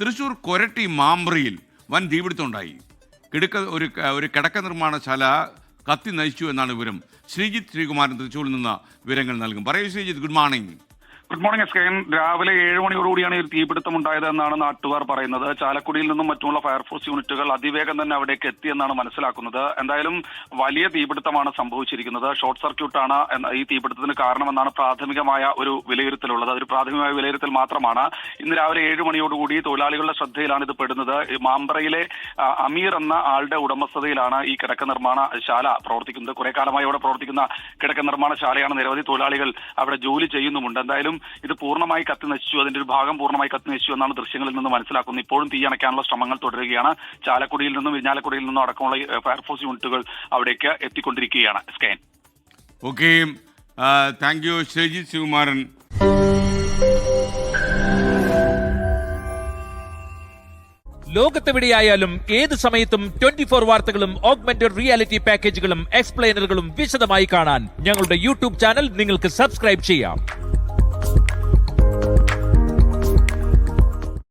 തൃശ്ശൂർ കൊരട്ടി മാമ്പ്രയിൽ വൻ തീപിടുത്തമുണ്ടായി. ഒരു കിടക്ക നിർമ്മാണശാല കത്തി നശിച്ചു എന്നാണ് വിവരം. ശ്രീജിത്ത് ശ്രീകുമാരൻ തൃശ്ശൂരിൽ നിന്ന് വിവരങ്ങൾ നൽകും. പറയൂ Sreejith, good morning. Good morning എസ്കേൻ. രാവിലെ 7 മണിയോടുകൂടിയാണ് ഈ തീപിടുത്തം ഉണ്ടായത് എന്നാണ് നാട്ടുകാർ പറയുന്നത്. ചാലക്കുടിയിൽ നിന്നും മറ്റുമുള്ള ഫയർഫോഴ്സ് യൂണിറ്റുകൾ അതിവേഗം തന്നെ അവിടേക്ക് എത്തിയെന്നാണ് മനസ്സിലാക്കുന്നത്. എന്തായാലും വലിയ തീപിടുത്തമാണ് സംഭവിച്ചിരിക്കുന്നത്. ഷോർട്ട് സർക്യൂട്ടാണ് ഈ തീപിടുത്തത്തിന് കാരണമെന്നാണ് പ്രാഥമികമായ ഒരു വിലയിരുത്തലുള്ളത്. അതൊരു പ്രാഥമികമായ വിലയിരുത്തൽ മാത്രമാണ്. ഇന്ന് രാവിലെ 7 മണിയോടുകൂടി തൊഴിലാളികളുടെ ശ്രദ്ധയിലാണ് ഇത് പെടുന്നത്. മാമ്പ്രയിലെ അമീർ എന്ന ആളുടെ ഉടമസ്ഥതയിലാണ് ഈ കിടക്ക നിർമ്മാണ ശാല പ്രവർത്തിക്കുന്നത്. കുറെ കാലമായി അവിടെ പ്രവർത്തിക്കുന്ന കിടക്ക നിർമ്മാണ ശാലയാണ്. നിരവധി തൊഴിലാളികൾ അവിടെ ജോലി ചെയ്യുന്നുമുണ്ട്. എന്തായാലും ഇത് പൂർണ്ണമായി കത്തി നശിച്ചു, അതിന്റെ ഒരു ഭാഗം പൂർണ്ണമായി കത്തി നശിച്ചു എന്നാണ് ദൃശ്യങ്ങളിൽ നിന്ന് മനസ്സിലാക്കുന്നത്. ഇപ്പോഴും തീ അണയ്ക്കാനുള്ള ശ്രമങ്ങൾ തുടരുകയാണ്. ചാലക്കുടിയിൽ നിന്നും ഇരിഞ്ഞാലക്കുടിയിൽ നിന്നും അടക്കമുള്ള ഫയർഫോഴ്സ് യൂണിറ്റുകൾ അവിടേക്ക് എത്തിക്കൊണ്ടിരിക്കുകയാണ്. സ്കാൻ. Okay, thank you Sreejith Sreekumaran. ലോകത്തെവിടെയായാലും ഏത് സമയത്തും 24 വാർത്തകളും ഓഗ്മെന്റഡ് റിയാലിറ്റി പാക്കേജുകളും എക്സ്പ്ലെയിനറുകളും വിശദമായി കാണാൻ ഞങ്ങളുടെ യൂട്യൂബ് ചാനൽ നിങ്ങൾക്ക് സബ്സ്ക്രൈബ് ചെയ്യാം.